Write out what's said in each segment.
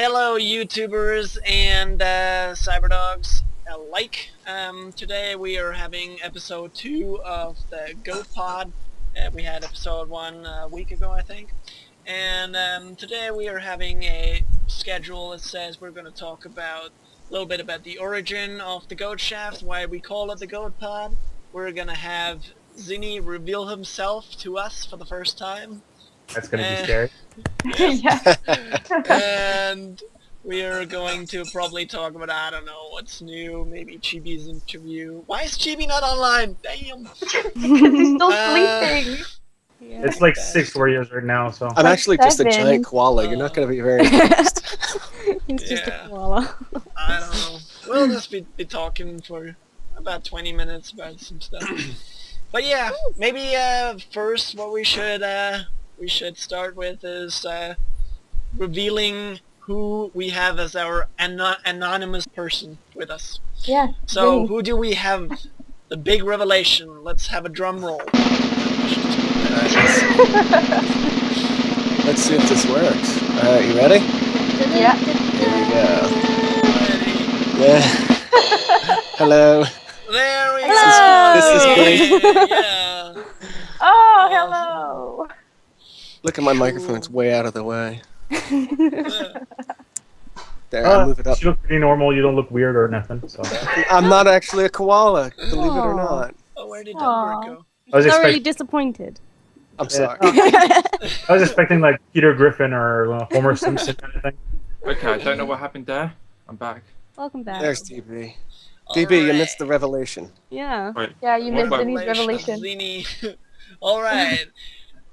Hello YouTubers and cyberdogs alike. Today we are having episode 2 of the GoatPod. We had episode 1 a week ago, I think. And today we are having a schedule that says we're going to talk about a little bit about the origin of the goat shaft, why we call it the GoatPod. We're going to have Zinni reveal himself to us for the first time. That's going to be scary. Yeah. And we are going to probably talk about, I don't know, what's new, maybe Chibi's interview. Why is Chibi not online? Damn! Because he's still sleeping. Yeah. It's like 6 warriors right now, so... I'm actually just a giant koala. You're not going to be very impressed. He's just a koala. I don't know. We'll just be talking for about 20 minutes about some stuff. But yeah, maybe first what we should start with is revealing who we have as our anonymous person with us. Yeah. So really. who do we have? The big revelation. Let's have a drum roll. Let's see if this works. You ready? Yeah. Here we go. Ready? Yeah. Hello. There we Hello. This is great. Yeah. Oh, hello. Look at my microphone. It's way out of the way. Yeah. There, I'll move it up. You look pretty normal. You don't look weird or nothing. So I'm not actually a koala, believe it or not. Oh, where did Dumbledore go? I was He's already expecting. disappointed. I'm sorry. I was expecting like Peter Griffin or Homer Simpson kind of thing. Okay, I don't know what happened there. I'm back. Welcome back. There's DB. DB, you missed the revelation. Yeah. Wait, Yeah, you missed What Zinni's revelation. Zinni. All right.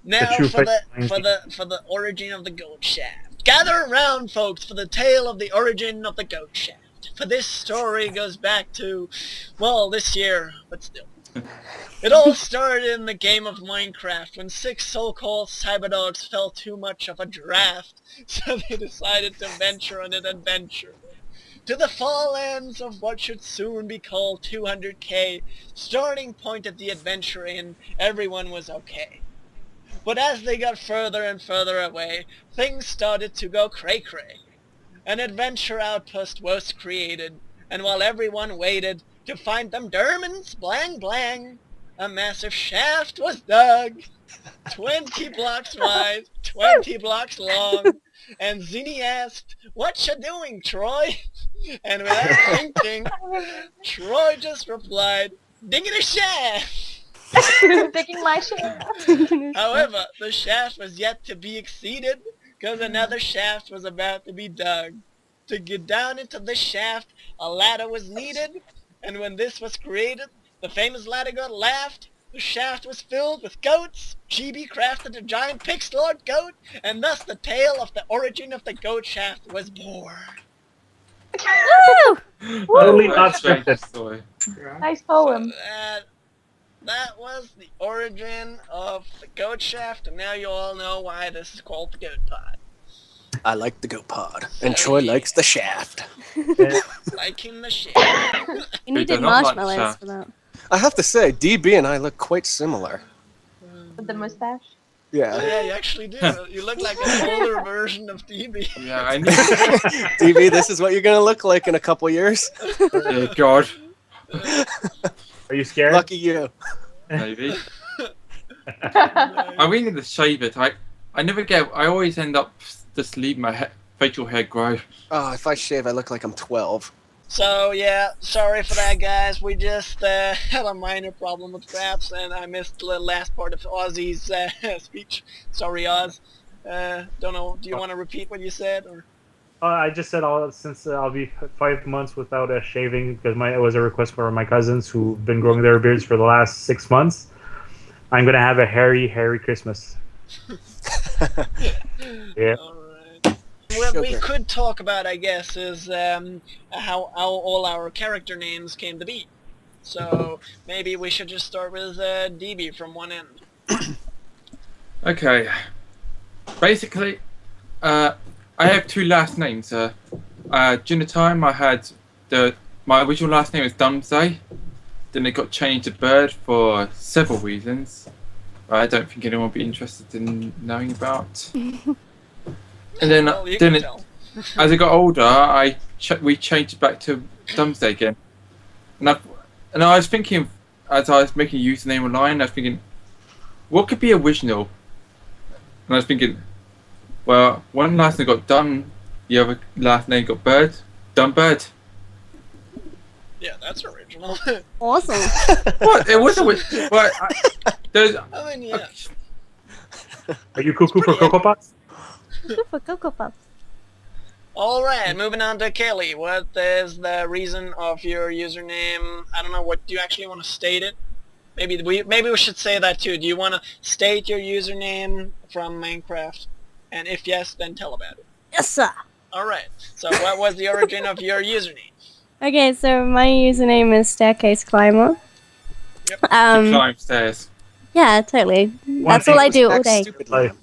Now true for face. the origin of the goat shaft. Gather around, folks, for the tale of the origin of the goat shaft. For this story goes back to, well, this year, but still. It all started in the game of Minecraft when 6 so-called cyberdogs felt too much of a draft, so they decided to venture on an adventure. To the far ends of what should soon be called 200K, starting point at the adventure inn, everyone was okay. But as they got further and further away, things started to go cray-cray. An adventure outpost was created, and while everyone waited to find them Dermans blang blang, a massive shaft was dug, 20 blocks wide, 20 blocks long, and Zinni asked, "What you doing, Troy?" And without thinking, Troy just replied, "Digging a shaft!" Taking my share. However, the shaft was yet to be exceeded, because another shaft was about to be dug. To get down into the shaft, a ladder was needed, and when this was created, the famous ladder got laughed, the shaft was filled with goats, Chibi crafted a giant pixel-lord goat, and thus the tale of the origin of the goat shaft was born. Totally not Great scripted. story. Nice poem. That was the origin of the goat shaft, and now you all know why this is called the GoatPod. I like the GoatPod, and Troy likes the shaft. Liking the shit. You needed does not like marshmallows shaft. for that. I have to say, DB and I look quite similar. With the mustache. Yeah. Yeah, you actually do. You look like an older version of DB. Yeah, I knew. DB, this is what you're going to look like in a couple years. Oh, God, Are you scared? Lucky you. maybe. I really need to shave it. I never get. I always end up just leaving my facial hair grow. Oh, if I shave, I look like I'm 12. So yeah, sorry for that, guys. We just had a minor problem with Fraps, and I missed the last part of Ozzy's speech. Sorry, Oz. Don't know. Do you want to repeat what you said, or? I just said since I'll be 5 months without shaving because it was a request for my cousins who've been growing their beards for the last 6 months. I'm gonna have a hairy Christmas. Yeah. All right. What we could talk about, I guess, is how all our character names came to be. So maybe we should just start with DB from one end. Okay. Basically, I have 2 last names. During the time I had my original last name was Dumsday. Then it got changed to Bird for several reasons. I don't think anyone would be interested in knowing about. And then, Well, you can tell. as I got older, we changed it back to Domesday again. And I was thinking, as I was making a username online, I was thinking, what could be original? And I was thinking, well, one last name got Dun, the other last name got Bird. Dumbird. Yeah, that's original. Awesome. What? It wasn't. Well, there's. I mean, yeah. Are you cuckoo for Cocoa Pops? Good for Cocoa Puffs. Alright, moving on to Kelly. What is the reason of your username? I don't know, what do you actually want to state it? Maybe we should say that too. Do you want to state your username from Minecraft? And if yes, then tell about it. Yes, sir. Alright, so what was the origin of your username? Okay, so my username is Staircase Climber. Yep. To climb stairs. Yeah, totally. That's all I do all day. Stupid Life.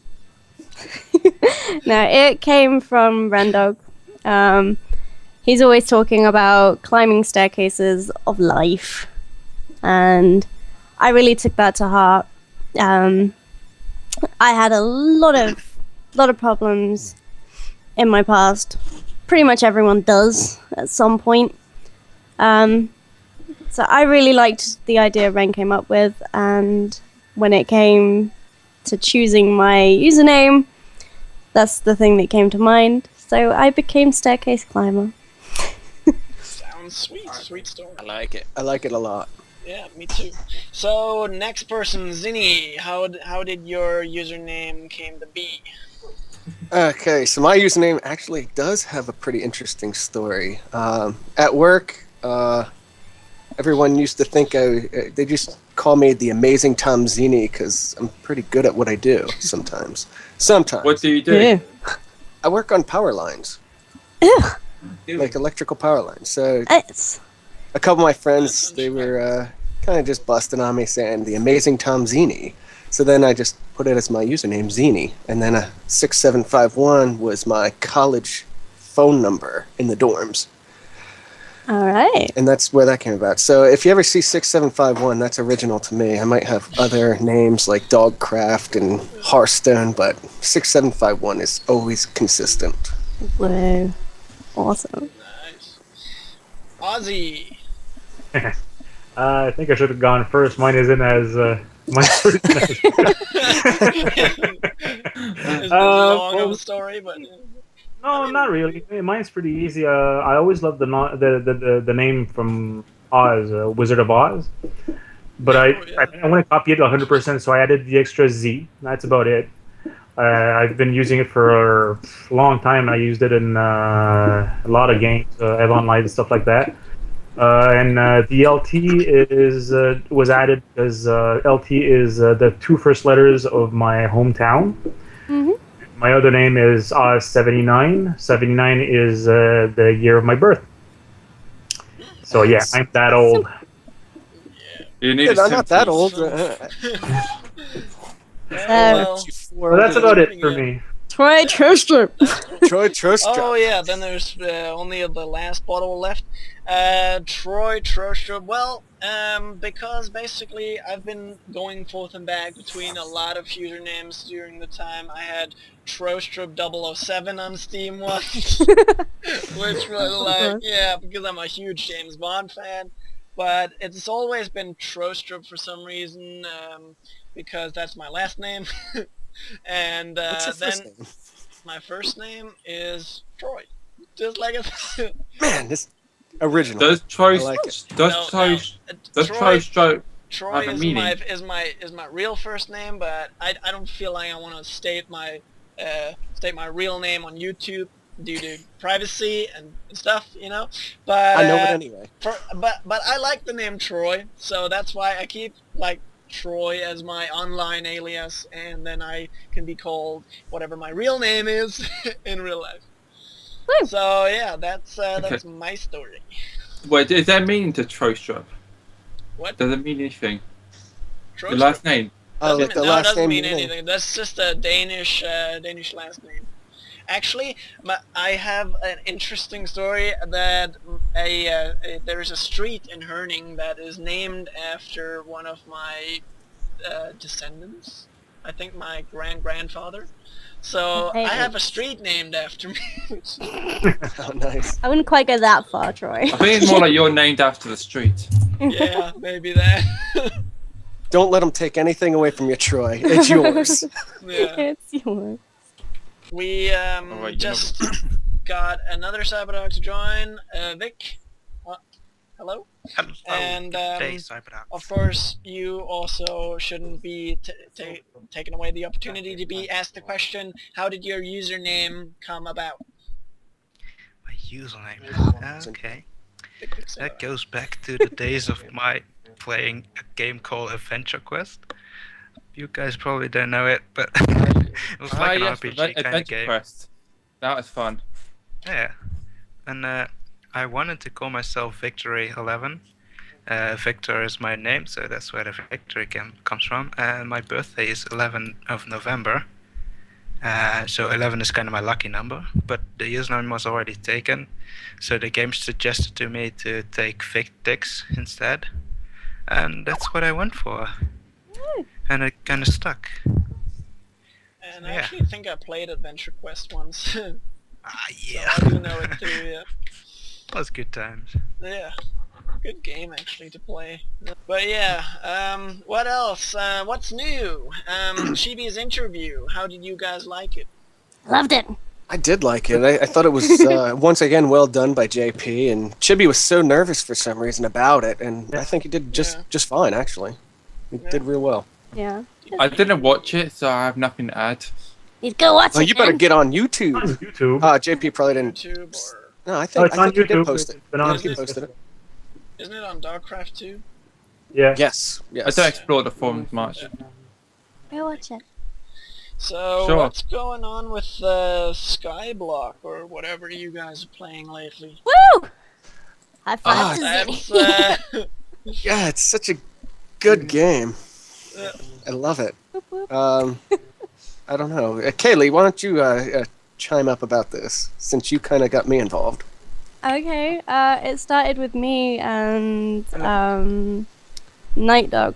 No, it came from Rendog. He's always talking about climbing staircases of life, and I really took that to heart. I had a lot of problems in my past. Pretty much everyone does at some point. So I really liked the idea Ren came up with, and when it came to choosing my username, that's the thing that came to mind. So I became Staircase Climber. Sounds sweet, sweet story. I like it. I like it a lot. Yeah, me too. So, next person, Zinni. How did your username came to be? Okay, so my username actually does have a pretty interesting story. At work, everyone used to think they just call me the Amazing Tom Zini because I'm pretty good at what I do sometimes. Sometimes. What do you do? I work on power lines, like electrical power lines. So It's a couple of my friends, they were kind of just busting on me saying the Amazing Tom Zini. So then I just put it as my username, Zini, and then 6751 was my college phone number in the dorms. all right. And that's where that came about. So if you ever see 6751, that's original to me. I might have other names like Dogcraft and Hearthstone, but 6751 is always consistent. Whoa, awesome. Nice. Ozzy. I think I should have gone first. Mine isn't as my first name. It's long of a story, but No, not really. Mine's pretty easy. I always loved the name from Oz, Wizard of Oz. But I want to copy it 100%, so I added the extra Z. That's about it. I've been using it for a long time. I used it in a lot of games, EVE Online and stuff like that. And the LT was added because LT is the two first letters of my hometown. Mm-hmm. My other name is 79. 79 is the year of my birth. So yeah, I'm that old. You need Yeah, I'm not that old. well, Well, that's about it for me. Troy Tristram. Troy Trostrom. oh yeah, then there's only the last bottle left. Troy Trostrup. Well, because basically I've been going forth and back between a lot of usernames during the time. I had Trostrup 007 on Steam once, which was like, yeah, because I'm a huge James Bond fan. But it's always been Trostrup for some reason, because that's my last name. And What's your first then name? my first name is Troy, just like it. Man, this original. Does Troy? I like it. Does Troy? Does Troy, Troy stroke? Troy have a is meaning? my real first name, but I don't feel like I want to state my real name on YouTube due to privacy and stuff, you know. But I know it anyway. but I like the name Troy, so that's why I keep like Troy as my online alias, and then I can be called whatever my real name is in real life. Woo. So yeah, that's my story. Wait, is there meaning to Trostrup? What? Does it mean anything? Troy? Your last name? Oh, like the No, it last doesn't name. mean you know. anything. That's just a Danish last name. Actually, I have an interesting story that there's a street in Herning that is named after one of my descendants. I think my grandfather. So I have a street named after me. Oh, nice. I wouldn't quite go that far, Troy. I think it's more like you're named after the street. Yeah, maybe that. Don't let them take anything away from you, Troy. It's yours. Yeah. It's yours. We wait, just got another Cyberdog to join. Vic. Hello. Hello. And Good day, Cyberdog. of course, you also shouldn't be taking away the opportunity to be asked the question, how did your username come about? My username. Okay. That goes back to the days of my playing a game called Adventure Quest. You guys probably don't know it, but it was like an RPG kind of Adventure game. Quest. That was fun. Yeah. And I wanted to call myself Victory 11. Victor is my name, so that's where the victory comes from. And my birthday is 11th of November. So 11 is kind of my lucky number, but the username was already taken. So the game suggested to me to take Victix instead. And that's what I went for. And it kind of stuck. And I actually think I played Adventure Quest once. Yeah. So I do know it too, yeah. That was good times. Yeah. Good game actually to play. But yeah, what else? What's new? Chibi's interview. How did you guys like it? Loved it. I did like it. I thought it was, once again, well done by JP. And Chibi was so nervous for some reason about it. And I think he did just fine, actually. He did real well. Yeah. I didn't watch it, so I have nothing to add. You'd go watch Oh, it. you better man. get on YouTube. On YouTube. JP probably didn't. YouTube or... No, I Oh, think, it's I on think he did YouTube. post it. It's been on He YouTube. posted it. Isn't it on Dogcraft too? Yeah. Yes. I don't explore the forums much. Go watch it. So, Sure. what's going on with Skyblock or whatever you guys are playing lately? Woo! High five to That's, Zinni. Yeah, it's such a good game. Yeah. I love it. Whoop, whoop. I don't know. Kaylee, why don't you chime up about this, since you kind of got me involved? Okay, it started with me and Night Dog.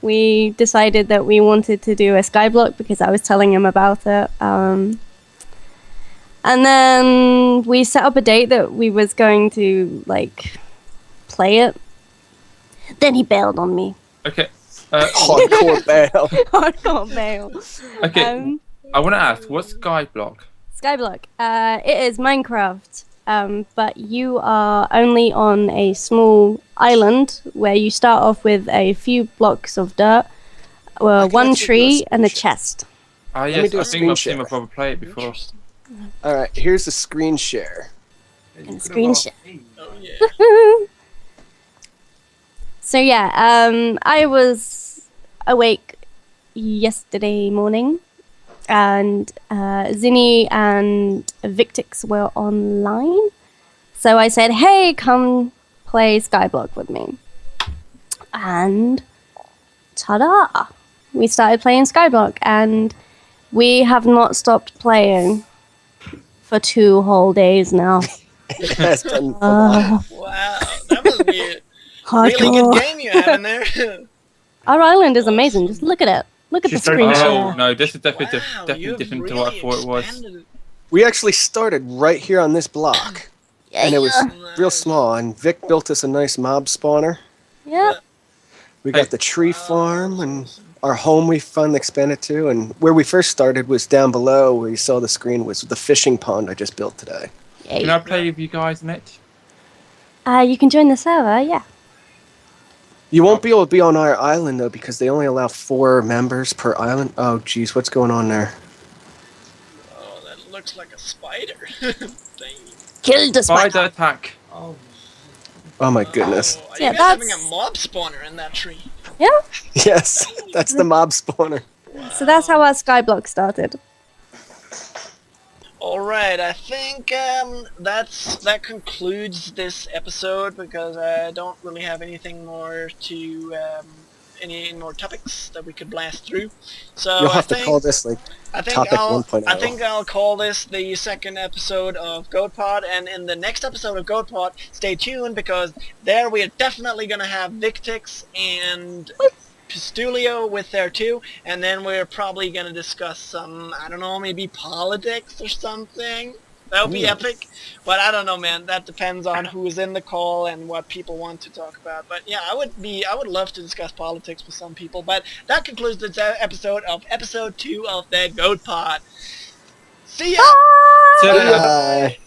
We decided that we wanted to do a skyblock because I was telling him about it. And then we set up a date that we was going to like play it. Then he bailed on me. Okay. Hardcore bail. Hardcore bail. Okay. I want to ask, what's Skyblock? Skyblock. It is Minecraft, but you are only on a small island where you start off with a few blocks of dirt, can one actually tree, do a and a screen share. chest. Ah, me yes, do a I think I've screen seen my share. brother play it before. Interesting. All right, here's the screen share. And a screen share. Oh yeah. So yeah, I was awake yesterday morning, and Zinni and Victix were online. So I said, "Hey, come play Skyblock with me." And ta-da! We started playing Skyblock, and we have not stopped playing for 2 whole days now. It has been a while. Wow, that must be a Hardcore. really good game you have in there. Our island is amazing. Just look at it. Look at She the started- screen Oh, share. no, this is definitely, Wow, definitely you've different to really what I thought it was. expanded it. We actually started right here on this block, and it was real small. And Vic built us a nice mob spawner. Yep. We got the tree farm and our home we finally expanded to. And where we first started was down below, where you saw the screen, was the fishing pond I just built today. Can I play with you guys in it? You can join the server, yeah. You won't be able to be on our island, though, because they only allow 4 members per island. Oh, geez, what's going on there? Oh, that looks like a spider. Dang. Kill the Spider spider. attack. Oh, my goodness. Oh, Yeah, you guys having that's- a mob spawner in that tree. Yeah. Yes, that's the mob spawner. So that's how our skyblock started. Alright, I think that concludes this episode because I don't really have anything more to any more topics that we could blast through. So You'll I have to think call this, like, I think topic I'll 1.0. I think I'll call this the second episode of GoatPod, and in the next episode of GoatPod, stay tuned because there we are definitely gonna have Victix and Pistulio with there too, and then we're probably going to discuss some, I don't know, maybe politics or something. That would be epic, but I don't know, man. That depends on who's in the call and what people want to talk about. But yeah, I would love to discuss politics with some people. But that concludes this episode 2 of the GoatPod. See ya! Bye.